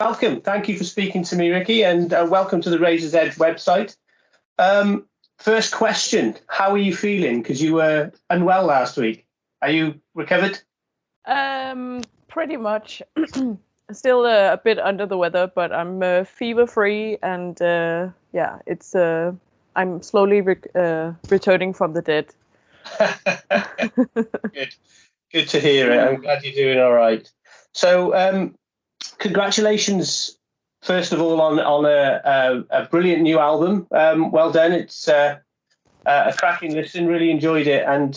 Welcome. Thank you for speaking to me, Rikke, and welcome to the Razor's Edge website. First question, how are you feeling? Because you were unwell last week. Are you recovered? Pretty much. Still a bit under the weather, but I'm fever-free, and it's I'm slowly returning from the dead. Good to hear it. I'm glad you're doing all right. So, congratulations, first of all, on a brilliant new album. Well done. It's a cracking listen. Really enjoyed it, and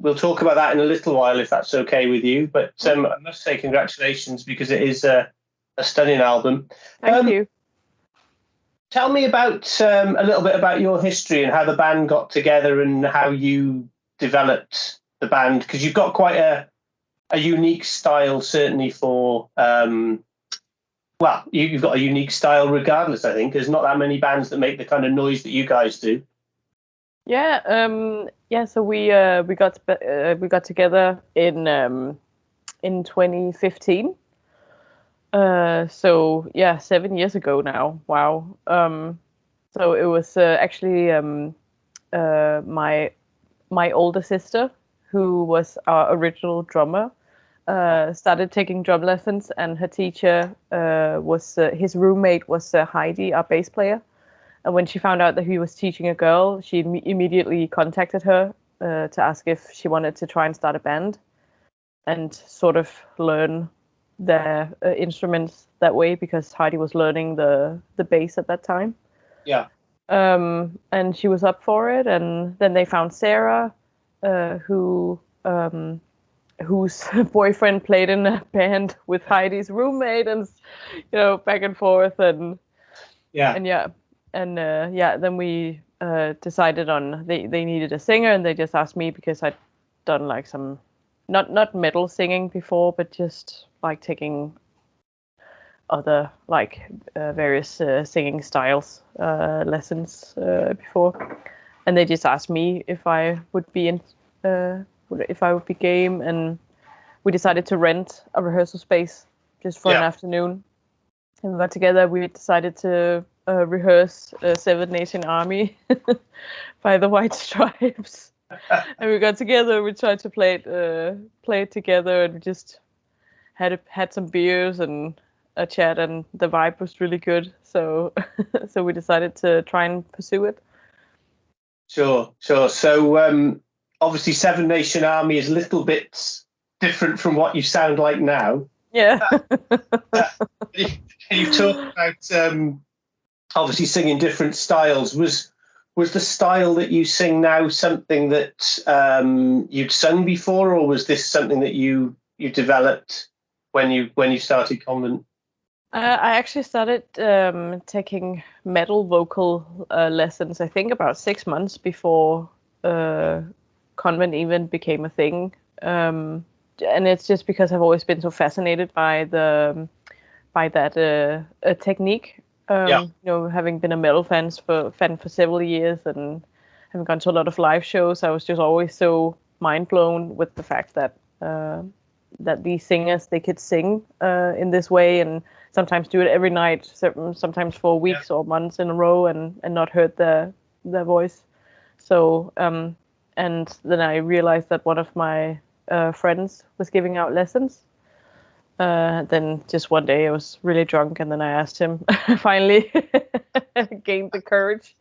we'll talk about that in a little while if that's okay with you. But I must say congratulations because it is a stunning album. Thank you. Tell me about a little bit about your history and how the band got together and how you developed the band, because you've got quite a unique style, certainly for you've got a unique style regardless. I think there's not that many bands that make the kind of noise that you guys do. So we got together in 2015. 7 years ago now. Wow. So it was actually my older sister, who was our original drummer, started taking drum lessons, and her teacher was his roommate was Heidi, our bass player. And when she found out that he was teaching a girl, she immediately contacted her to ask if she wanted to try and start a band and sort of learn their instruments that way, because Heidi was learning the bass at that time. Yeah. And she was up for it, and then they found Sarah, whose boyfriend played in a band with Heidi's roommate, and back and forth, and then we decided on they needed a singer, and they just asked me because I'd done like some not metal singing before, but just like taking other like various singing styles lessons before, and they just asked me if I would be game, and we decided to rent a rehearsal space just for an afternoon, and we got together. We decided to rehearse Seven Nation Army by the White Stripes, and we got together. We tried to play it together, and we just had some beers and a chat, and the vibe was really good. So we decided to try and pursue it. Sure. So obviously Seven Nation Army is a little bit different from what you sound like now. Yeah. You talk about obviously singing different styles. Was the style that you sing now something that you'd sung before, or was this something that you developed when you started Konvent? I actually started taking metal vocal lessons, I think about 6 months before Konvent even became a thing. And it's just because I've always been so fascinated by that technique. Having been a metal fan for several years and having gone to a lot of live shows, I was just always so mind blown with the fact that these singers, they could sing in this way, and sometimes do it every night, sometimes for weeks or months in a row, and not heard their voice. So and then I realized that one of my friends was giving out lessons. Then just one day I was really drunk, and then I asked him. Finally gained the courage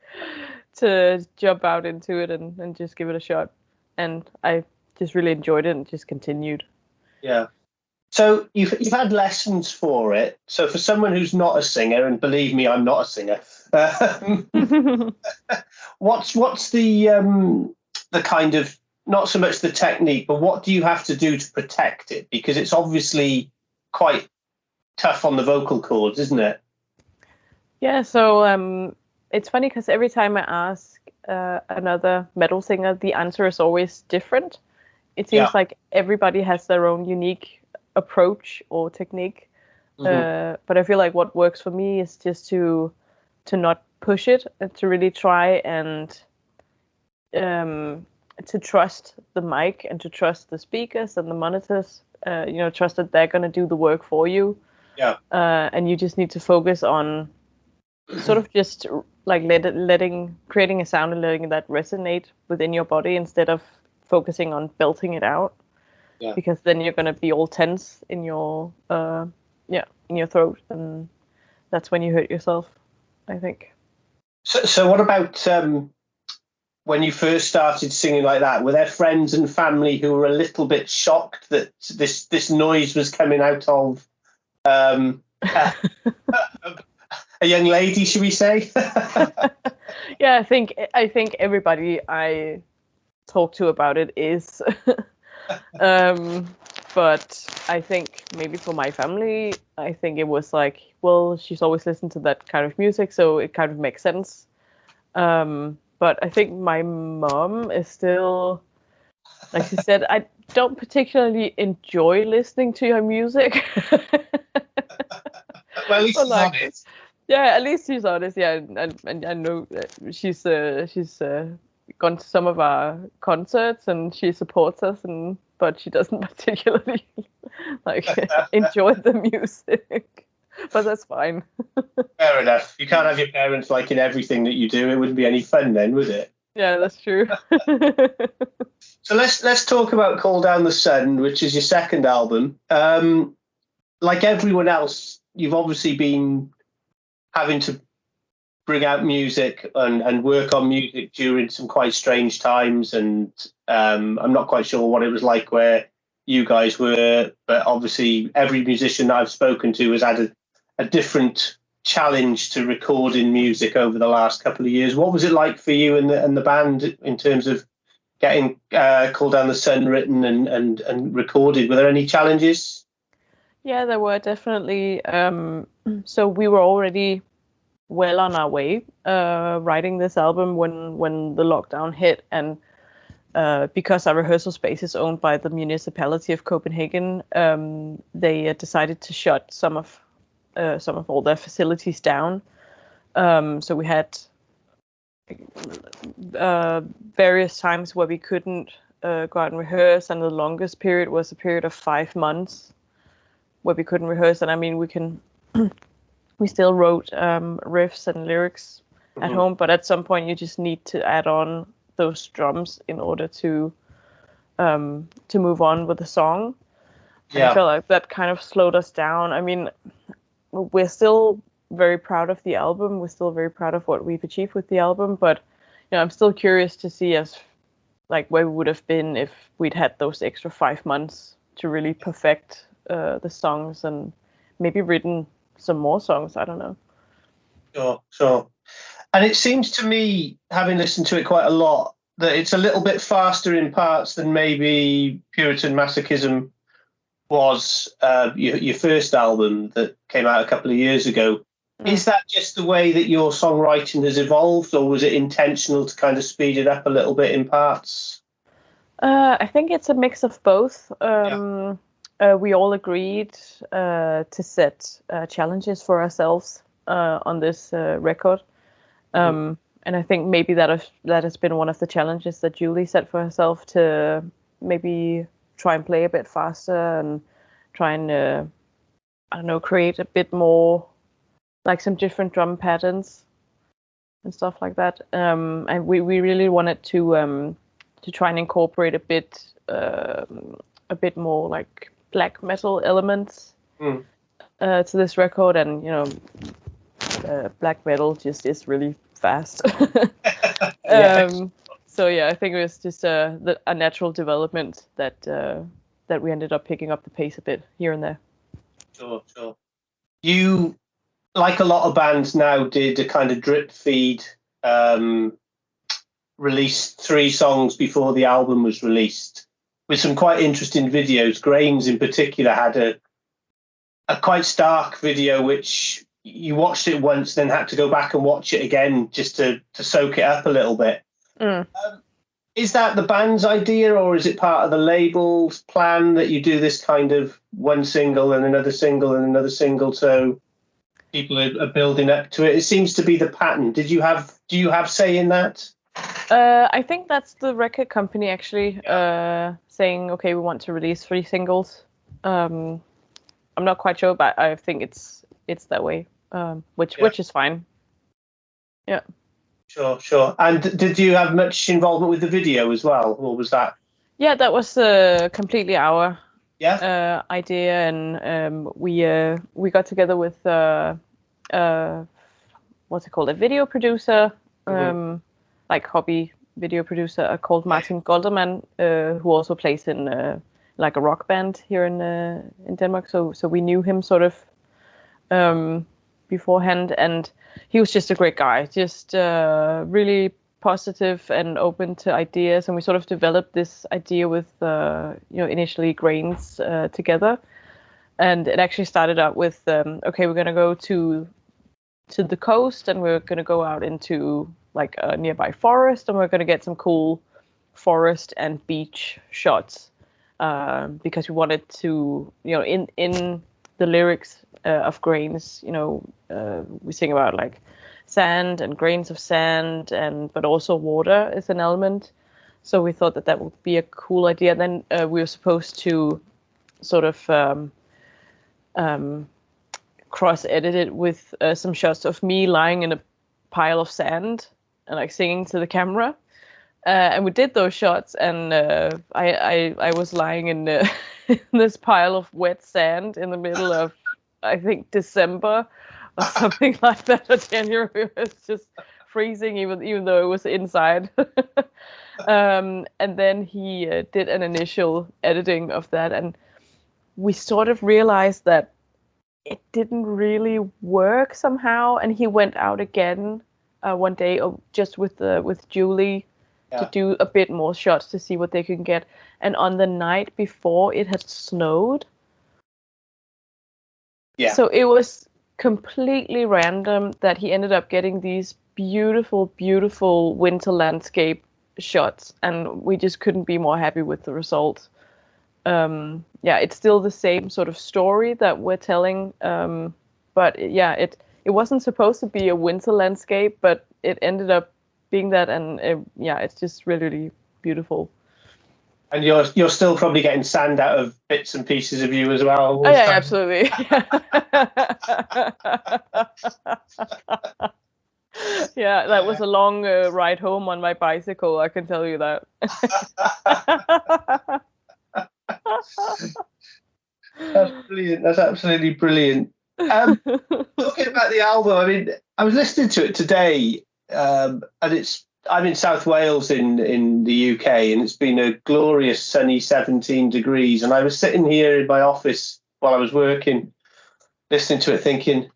to jump out into it and just give it a shot, and I just really enjoyed it and just continued. Yeah. So you've had lessons for it. So for someone who's not a singer, and believe me, I'm not a singer, what's the kind of, not so much the technique, but what do you have to do to protect it? Because it's obviously quite tough on the vocal cords, isn't it? Yeah. So it's funny because every time I ask another metal singer, the answer is always different. It seems like everybody has their own unique approach or technique. Mm-hmm. But I feel like what works for me is just to not push it, to really try and to trust the mic and to trust the speakers and the monitors. Trust that they're going to do the work for you. Yeah. And you just need to focus on sort of just like creating a sound and letting that resonate within your body instead of focusing on belting it out. Yeah. Because then you're gonna be all tense in your in your throat, and that's when you hurt yourself, I think. So what about when you first started singing like that? Were there friends and family who were a little bit shocked that this noise was coming out of a young lady, should we say? Yeah, I think everybody I talk to about it is. But I think maybe for my family, I think it was like, well, she's always listened to that kind of music, so it kind of makes sense. But I think my mom is still, like she said, I don't particularly enjoy listening to her music. Well, at least she's honest. Yeah, at least she's honest. Yeah, and I know that she's gone to some of our concerts and she supports us, but she doesn't particularly like enjoy the music. But that's fine. Fair enough. You can't have your parents liking everything that you do. It wouldn't be any fun then, would it? Yeah, that's true. So let's talk about Call Down the Sun, which is your second album. Like everyone else, you've obviously been having to bring out music and work on music during some quite strange times, and I'm not quite sure what it was like where you guys were, but obviously every musician that I've spoken to has had a different challenge to recording music over the last couple of years. What was it like for you and the band in terms of getting Call Down the Sun written and recorded? Were there any challenges? Yeah, there were definitely. So we were already well on our way writing this album when the lockdown hit, and because our rehearsal space is owned by the municipality of Copenhagen, they decided to shut some of all their facilities down. So we had various times where we couldn't go out and rehearse, and the longest period was a period of 5 months where we couldn't rehearse. And I mean, we still wrote riffs and lyrics at home, but at some point you just need to add on those drums in order to move on with the song. And I felt like that kind of slowed us down. I mean, we're still very proud of the album. We're still very proud of what we've achieved with the album, but I'm still curious to see where we would have been if we'd had those extra 5 months to really perfect the songs and maybe written some more songs. I don't know. Sure. And it seems to me, having listened to it quite a lot, that it's a little bit faster in parts than maybe Puritan Masochism was, your first album that came out a couple of years ago. Is that just the way that your songwriting has evolved, or was it intentional to kind of speed it up a little bit in parts? I think it's a mix of both. We all agreed to set challenges for ourselves on this record. And I think maybe that has been one of the challenges that Julie set for herself, to maybe try and play a bit faster and try and, create a bit more, like some different drum patterns and stuff like that. And we really wanted to try and incorporate a bit more like black metal elements to this record, and black metal just is really fast. So I think it was just a natural development that we ended up picking up the pace a bit here and there. Sure. You, like a lot of bands now, did a kind of drip feed, released 3 songs before the album was released, with some quite interesting videos. Grains in particular had a quite stark video, which you watched it once, then had to go back and watch it again just to soak it up a little bit. Is that the band's idea, or is it part of the label's plan that you do this kind of one single and another single and another single, so people are building up to it? It seems to be the pattern. Do you have say in that? I think that's the record company actually saying, okay, we want to release 3 singles. I'm not quite sure, but I think it's that way, which is fine. Yeah. Sure. And did you have much involvement with the video as well, or was that? Yeah, that was completely our idea, and we got together with what's it called, a video producer, like hobby video producer called Martin Golderman, who also plays in like a rock band here in Denmark. So we knew him sort of beforehand, and he was just a great guy, just really positive and open to ideas. And we sort of developed this idea with initially Grains together, and it actually started out with okay, we're gonna go to the coast, and we're gonna go out into like a nearby forest, and we're gonna get some cool forest and beach shots, because we wanted to, in the lyrics of Grains, we sing about like sand and grains of sand, but also water is an element. So we thought that would be a cool idea. Then we were supposed to sort of cross-edit it with some shots of me lying in a pile of sand and like singing to the camera. And we did those shots, and I was lying in this pile of wet sand in the middle of, I think, December or something like that, or January. It was just freezing, even though it was inside. And then he did an initial editing of that, and we sort of realized that it didn't really work somehow. And he went out again one day, just with Julie, to do a bit more shots to see what they could get. And on the night before, it had snowed. Yeah. So it was completely random that he ended up getting these beautiful, beautiful winter landscape shots, and we just couldn't be more happy with the result. It's still the same sort of story that we're telling, but it wasn't supposed to be a winter landscape, but it ended up being that, and it's just really, really beautiful. And you're still probably getting sand out of bits and pieces of you as well. Oh, yeah, absolutely. Yeah, that was a long ride home on my bicycle, I can tell you that. That's brilliant. That's absolutely brilliant. Talking about the album, I mean, I was listening to it today, and I'm in South Wales in the UK, and it's been a glorious sunny 17 degrees. And I was sitting here in my office while I was working, listening to it, thinking,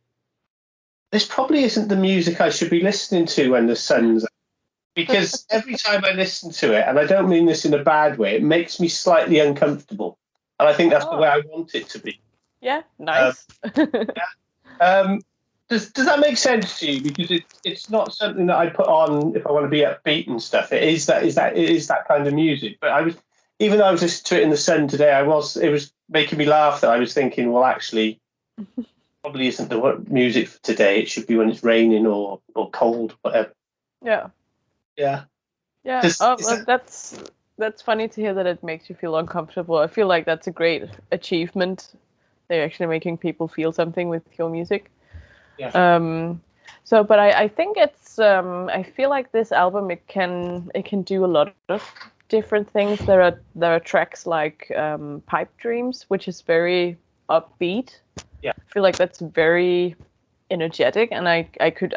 this probably isn't the music I should be listening to when the sun's out. Because every time I listen to it, and I don't mean this in a bad way, it makes me slightly uncomfortable. And I think that's the way I want it to be. Yeah, nice. Does that make sense to you? Because it's not something that I put on if I want to be upbeat and stuff. It is that kind of music. But even though I was listening to it in the sun today, it was making me laugh. That I was thinking, well, actually, probably isn't the music for today. It should be when it's raining or cold, whatever. Yeah. That's funny to hear that it makes you feel uncomfortable. I feel like that's a great achievement. They're actually making people feel something with your music. Yeah. But I think it's I feel like this album, it can do a lot of different things. There are tracks like Pipe Dreams, which is very upbeat. Yeah. I feel like that's very energetic, and I could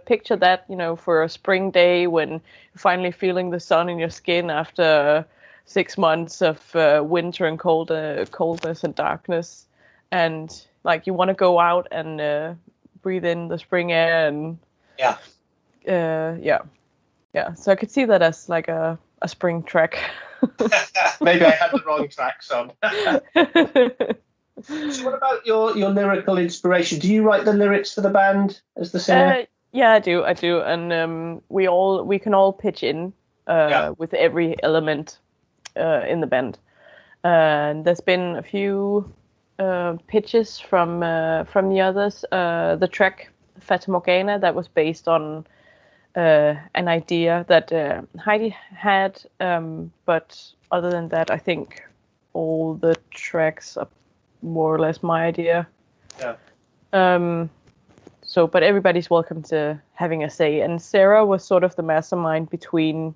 picture that, for a spring day when you're finally feeling the sun in your skin after 6 months of winter and coldness and darkness, and like you want to go out and breathe in the spring air, and so I could see that as like a spring track. Maybe I had the wrong tracks on. So what about your lyrical inspiration? Do you write the lyrics for the band as the singer? Yeah, I do, and we can all pitch in with every element in the band. And there's been a few pitches from the others. The track Fata Morgana, that was based on an idea that Heidi had, but other than that, I think all the tracks are more or less my idea. Yeah. So, but everybody's welcome to having a say. And Sarah was sort of the mastermind between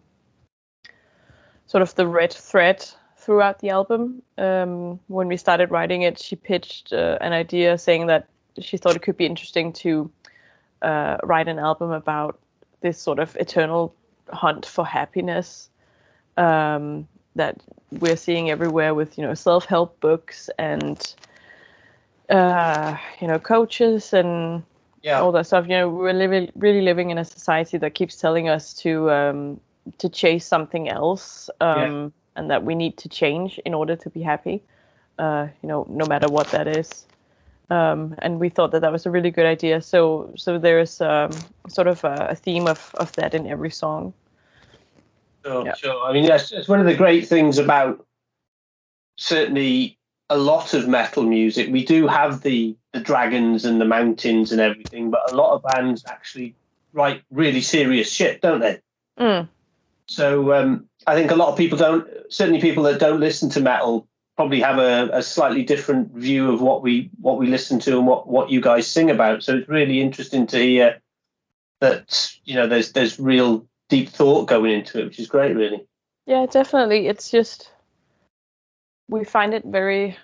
sort of the red thread throughout the album. When we started writing it, she pitched an idea saying that she thought it could be interesting to write an album about this sort of eternal hunt for happiness that we're seeing everywhere with, self-help books and, coaches and all that stuff. We're really living in a society that keeps telling us to chase something else, and that we need to change in order to be happy, no matter what that is. And we thought that was a really good idea. So there's sort of a theme of that in every song. Sure. I mean, it's one of the great things about certainly a lot of metal music. We do have the dragons and the mountains and everything, but a lot of bands actually write really serious shit, don't they? Mm. So I think a lot of people certainly people that don't listen to metal probably have a slightly different view of what we listen to and what you guys sing about. So it's really interesting to hear that, there's real deep thought going into it, which is great, really. Yeah, definitely. It's just, we find it very,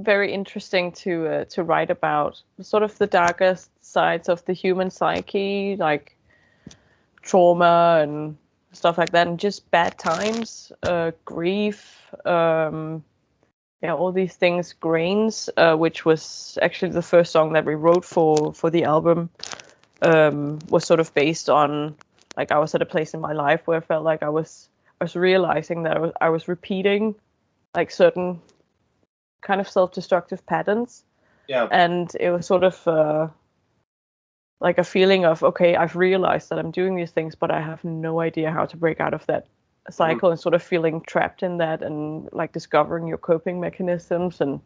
very interesting to write about sort of the darkest sides of the human psyche, like trauma and stuff like that, and just bad times, grief, all these things. Grains, which was actually the first song that we wrote for the album, was sort of based on, like, I was at a place in my life where I felt like I was realizing that I was repeating like certain kind of self-destructive patterns. Yeah. And it was sort of like a feeling of, okay, I've realized that I'm doing these things, but I have no idea how to break out of that cycle, and sort of feeling trapped in that, and like discovering your coping mechanisms and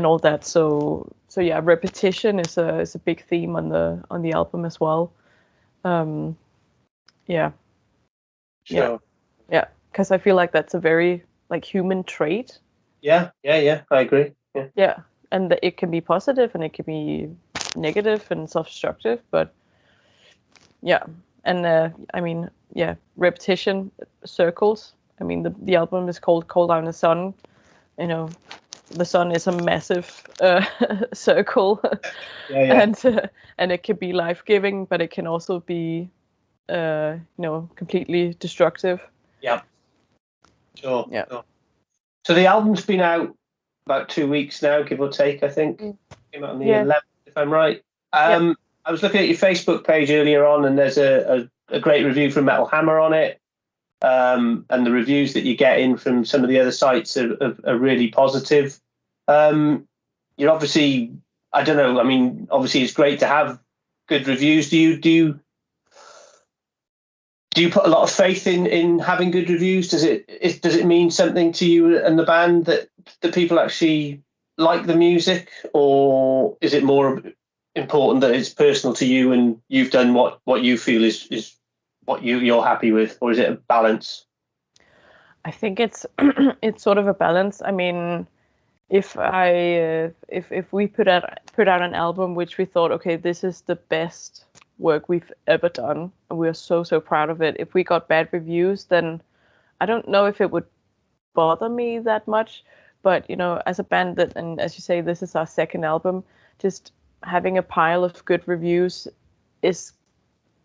all that. So yeah, repetition is a big theme on the album as well. Yeah. Sure. Yeah, because I feel like that's a very like human trait. Yeah, I agree. Yeah, and it can be positive and it can be negative and self-destructive, but yeah. And I mean, repetition, circles. I mean, the album is called Cold Down the Sun. The sun is a massive circle. And it can be life-giving, but it can also be completely destructive. Yeah. Sure. Yeah. Sure. So the album's been out about 2 weeks now, give or take, I think. Came out on the 11th, if I'm right. I was looking at your Facebook page earlier on, and there's a great review from Metal Hammer on it. And the reviews that you get in from some of the other sites are really positive. You're obviously, I don't know, I mean, obviously it's great to have good reviews. Do you put a lot of faith in having good reviews? Does it mean something to you and the band that people actually like the music, or is it more important that it's personal to you and you've done what you feel is what you're happy with, or is it a balance? I think it's it's sort of a balance. I mean, if we put out an album which we thought, okay, this is the best work we've ever done, and we're so proud of it, if we got bad reviews, then I don't know if it would bother me that much. But as a band and as you say, this is our second album, just having a pile of good reviews is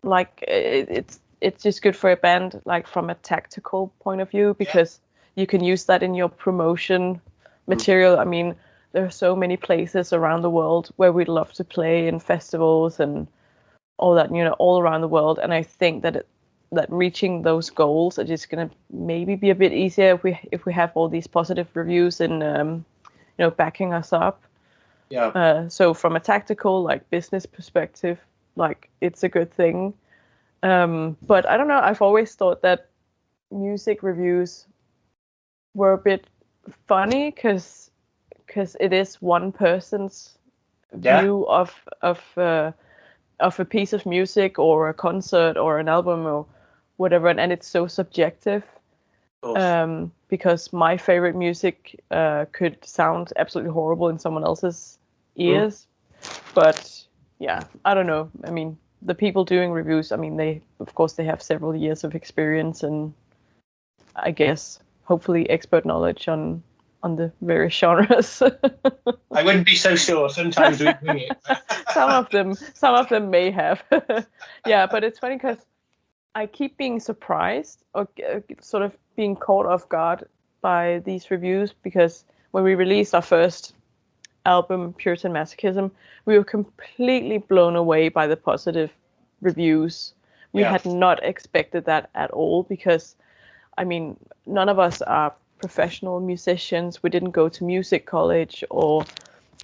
like it's just good for a band, like from a tactical point of view, because you can use that in your promotion material. I mean, there are so many places around the world where we'd love to play, in festivals and all that, all around the world. And I think that reaching those goals are just going to maybe be a bit easier if we have all these positive reviews and backing us up. Yeah. So from a tactical, like, business perspective, like, it's a good thing. But I don't know, I've always thought that music reviews were a bit funny because it is one person's view of a piece of music or a concert or an album or whatever, and it's so subjective. because my favorite music could sound absolutely horrible in someone else's ears. But yeah, I don't know. I mean, the people doing reviews, I mean, they have several years of experience and I guess hopefully expert knowledge on the various genres. I wouldn't be so sure. Sometimes we bring it. Some of them may have. Yeah, but it's funny because I keep being surprised or sort of being caught off guard by these reviews, because when we released our first album, Puritan Masochism, we were completely blown away by the positive reviews. We had not expected that at all, because, I mean, none of us are professional musicians. We didn't go to music college or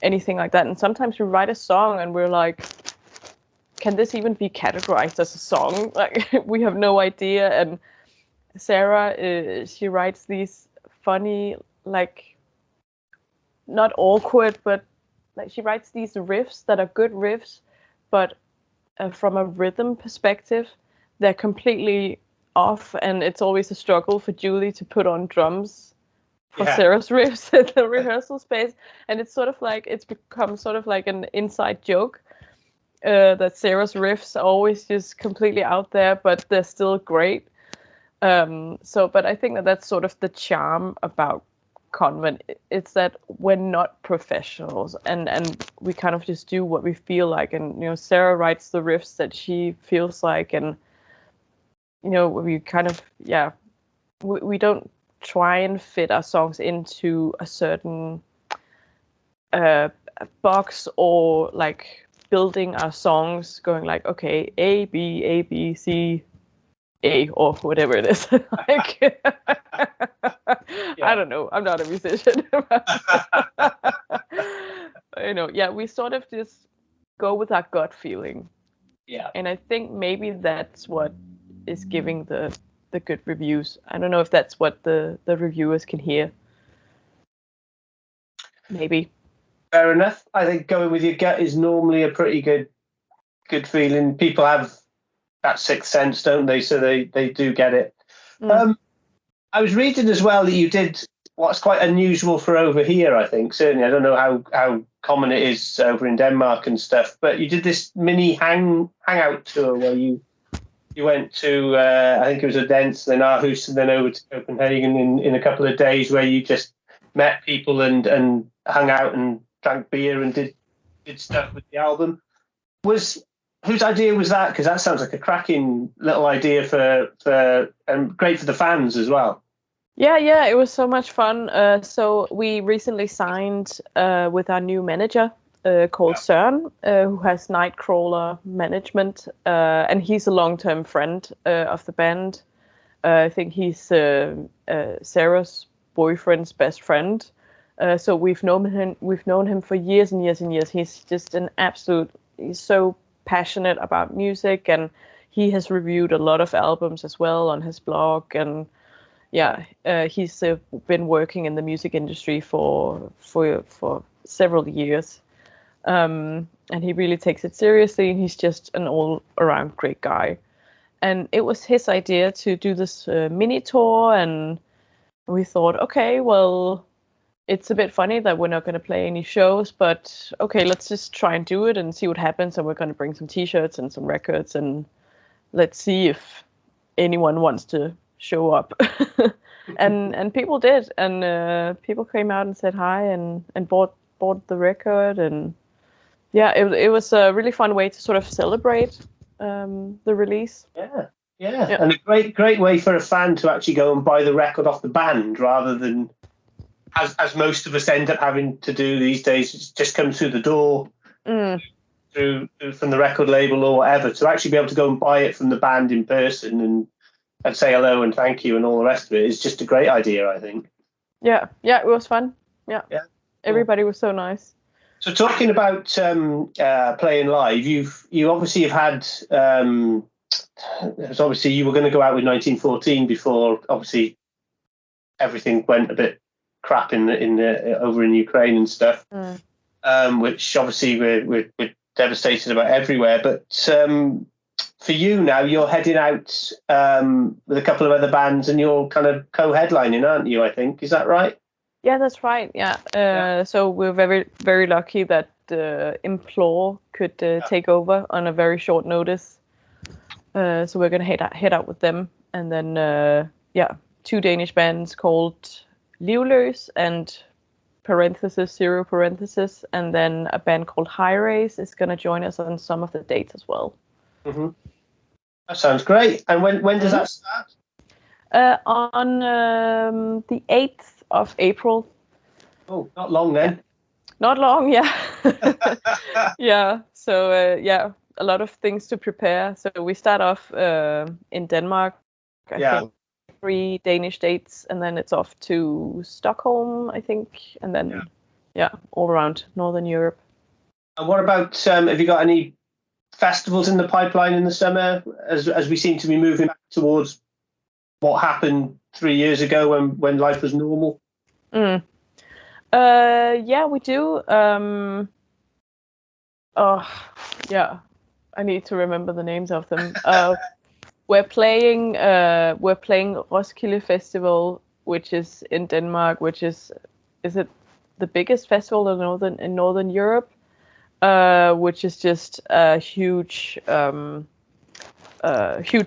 anything like that. And sometimes we write a song and we're like, can this even be categorized as a song? Like, we have no idea. And Sarah, she writes these funny, like, not awkward, but like she writes these riffs that are good riffs, but from a rhythm perspective, they're completely off, and it's always a struggle for Julie to put on drums for Sarah's riffs at the rehearsal space. And it's sort of like, it's become sort of like an inside joke that Sarah's riffs are always just completely out there, but they're still great. But I think that's sort of the charm about Konvent. It's that we're not professionals, and we kind of just do what we feel like. And, you know, Sarah writes the riffs that she feels like, and, you know, we kind of, we don't try and fit our songs into a certain box, or like building our songs going like, okay, A, B, C, A, or whatever it is. Like, I don't know. I'm not a musician. You know, we sort of just go with our gut feeling. Yeah. And I think maybe that's what is giving the good reviews. I don't know if that's what the reviewers can hear. Maybe. Fair enough. I think going with your gut is normally a pretty good feeling. People have that sixth sense, don't they? So they do get it. I was reading as well that you did what's quite unusual for over here, I think. Certainly, I don't know how common it is over in Denmark and stuff, but you did this mini hangout tour where you went to, I think it was Odense, then Aarhus, and then over to Copenhagen in a couple of days, where you just met people and hung out and drank beer and did stuff with the album. Whose idea was that? Because that sounds like a cracking little idea for and great for the fans as well. Yeah, it was so much fun. So we recently signed with our new manager called Søren, who has Nightcrawler management, and he's a long-term friend of the band. I think he's Sarah's boyfriend's best friend. So we've known him for years and years and years. He's just he's so passionate about music, and he has reviewed a lot of albums as well on his blog. And he's been working in the music industry for several years, and he really takes it seriously, and he's just an all-around great guy. And it was his idea to do this mini tour, and we thought, okay, well, it's a bit funny that we're not going to play any shows, but okay, let's just try and do it and see what happens. And we're going to bring some t-shirts and some records, and let's see if anyone wants to show up. and people did, and people came out and said hi and bought the record. And it was a really fun way to sort of celebrate the release. Yeah, and a great way for a fan to actually go and buy the record off the band, rather than as most of us end up having to do these days. It just comes through the door through from the record label or whatever. To actually be able to go and buy it from the band in person and say hello and thank you and all the rest of it is just a great idea, I think. Yeah, it was fun. Yeah. Everybody was so nice. So talking about playing live, you obviously have had. Obviously, you were going to go out with 1914 before obviously everything went a bit crap in the over in Ukraine and stuff, which obviously we're devastated about everywhere. But for you now, you're heading out with a couple of other bands, and you're kind of co-headlining, aren't you? I think, is that right? Yeah, that's right. Yeah. So we're very, very lucky that Implore could take over on a very short notice. So we're gonna head out with them, and then 2 Danish bands called Livløs and (0 parenthesis), and then a band called High Race is gonna join us on some of the dates as well. Mm-hmm. That sounds great. And when does that start? On the 8th of April. Oh, not long then. Yeah. Not long, yeah. Yeah. So a lot of things to prepare. So we start off in Denmark. I think 3 Danish dates, and then it's off to Stockholm, I think, and then all around Northern Europe. And what about have you got any festivals in the pipeline in the summer, as we seem to be moving back towards what happened 3 years ago when life was normal? We do. I need to remember the names of them. We're playing Roskilde Festival, which is in Denmark, which is it the biggest festival in Northern Europe, which is just a huge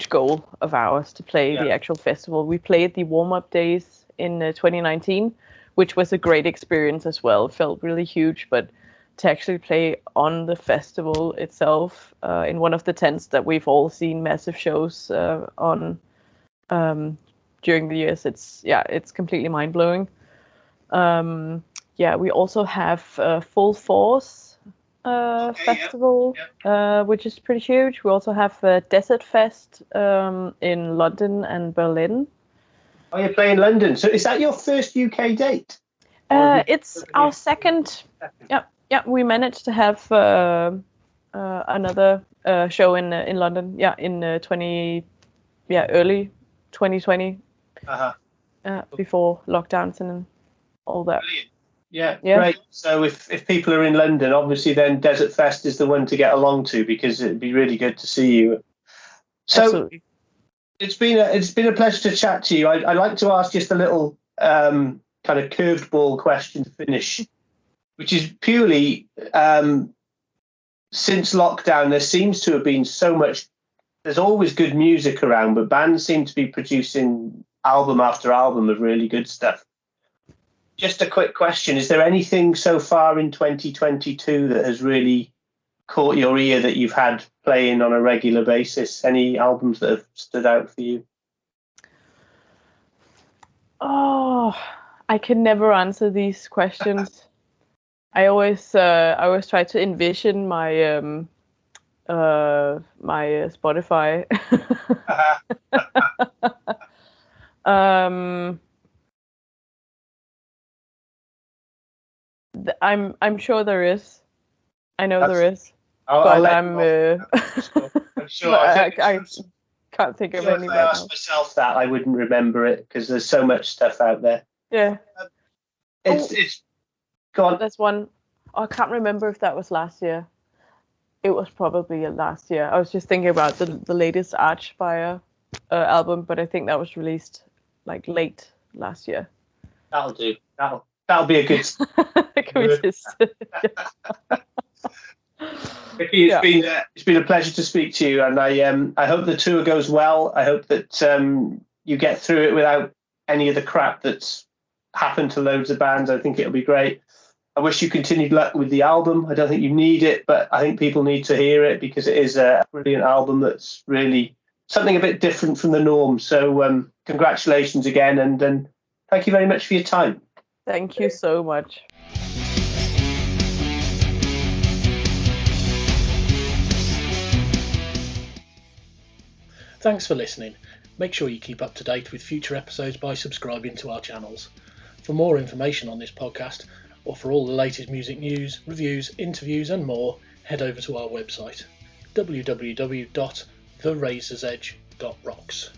goal of ours to play the actual festival. We played the warm-up days in 2019, which was a great experience as well. It felt really huge, but to actually play on the festival itself in one of the tents that we've all seen massive shows on during the years, it's completely mind-blowing. We also have Full Force festival, which is pretty huge. We also have Desert Fest in London and Berlin. Oh, you're playing London. So is that your first UK date? It's our second. Yeah, we managed to have another show in London. Yeah, in early 2020. Before lockdowns and all that. Brilliant. Yeah, great. So if people are in London, obviously then Desert Fest is the one to get along to, because it'd be really good to see you. So absolutely. It's been a pleasure to chat to you. I'd like to ask just a little kind of curved ball question to finish, which is purely since lockdown, there seems to have been so much. There's always good music around, but bands seem to be producing album after album of really good stuff. Just a quick question: is there anything so far in 2022 that has really caught your ear that you've had playing on a regular basis? Any albums that have stood out for you? Oh, I can never answer these questions. I always try to envision my my Spotify. I'm sure there is. I know there is. I'm sure. I can't think of any. If I asked myself that, I wouldn't remember it, because there's so much stuff out there. Yeah. It's go on. There's one. I can't remember if that was last year. It was probably last year. I was just thinking about the latest Archfire album, but I think that was released like late last year. That'll do. That'll be a good. Can we just? Rikke, it's been a pleasure to speak to you, and I hope the tour goes well. I hope that you get through it without any of the crap that's happened to loads of bands. I think it'll be great. I wish you continued luck with the album. I don't think you need it, but I think people need to hear it, because it is a brilliant album that's really something a bit different from the norm. So congratulations again, and thank you very much for your time. Thank you so much. Thanks for listening. Make sure you keep up to date with future episodes by subscribing to our channels. For more information on this podcast, or for all the latest music news, reviews, interviews and more, head over to our website www.therazorsedge.rocks.